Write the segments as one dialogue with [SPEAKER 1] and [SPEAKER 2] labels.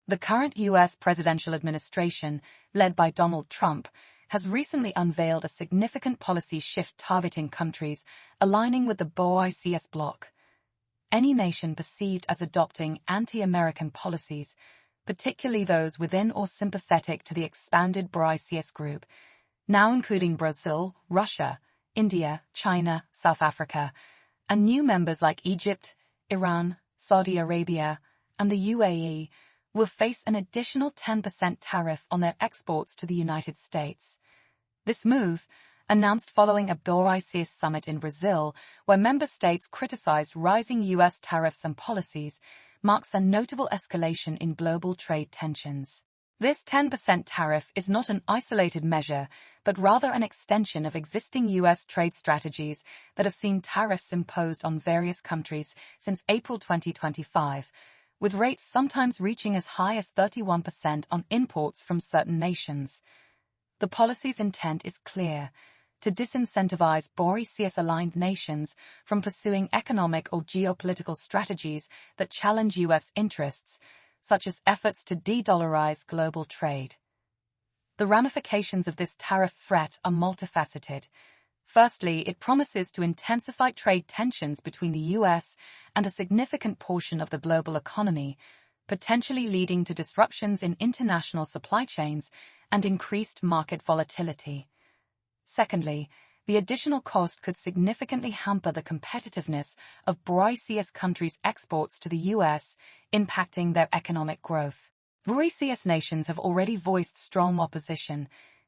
[SPEAKER 1] The current U.S. presidential administration, led by Donald Trump, has recently unveiled a significant policy shift targeting countries aligning with the BRICS bloc. Any nation perceived as adopting anti-American policies, particularly those within or sympathetic to the expanded BRICS group, now including Brazil, Russia, India, China, South Africa, and new members like Egypt, Iran, Saudi Arabia, and the UAE, will face an additional 10% tariff on their exports to the United States. This move, announced following a BRICS summit in Brazil, where member states criticized rising U.S. tariffs and policies, marks a notable escalation in global trade tensions. This 10% tariff is not an isolated measure, but rather an extension of existing U.S. trade strategies that have seen tariffs imposed on various countries since April 2025, with rates sometimes reaching as high as 31% on imports from certain nations. The policy's intent is clear: to disincentivize BRICS-aligned nations from pursuing economic or geopolitical strategies that challenge U.S. interests, such as efforts to de-dollarize global trade. The ramifications of this tariff threat are multifaceted. Firstly, it promises to intensify trade tensions between the U.S. and a significant portion of the global economy, potentially leading to disruptions in international supply chains and increased market volatility. Secondly, the additional cost could significantly hamper the competitiveness of BRICS countries' exports to the U.S., impacting their economic growth. BRICS nations have already voiced strong opposition,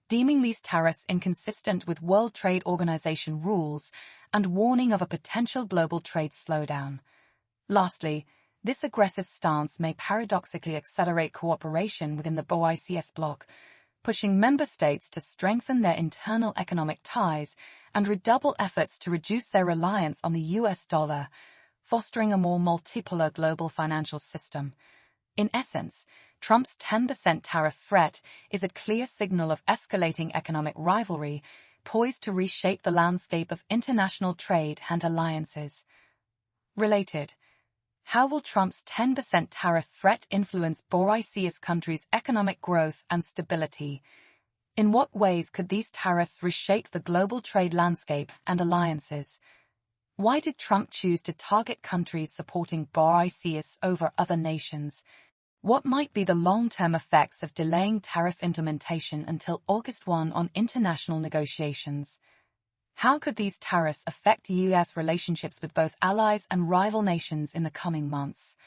[SPEAKER 1] deeming these tariffs inconsistent with World Trade Organization rules and warning of a potential global trade slowdown. Lastly, this aggressive stance may paradoxically accelerate cooperation within the BRICS bloc, pushing member states to strengthen their internal economic ties and redouble efforts to reduce their reliance on the US dollar, fostering a more multipolar global financial system. In essence, Trump's 10% tariff threat is a clear signal of escalating economic rivalry, poised to reshape the landscape of international trade and alliances. Related: how will Trump's 10% tariff threat influence BRICS countries' economic growth and stability? In what ways could these tariffs reshape the global trade landscape and alliances? Why did Trump choose to target countries supporting BRICS over other nations? What might be the long-term effects of delaying tariff implementation until August 1 on international negotiations? How could these tariffs affect U.S. relationships with both allies and rival nations in the coming months?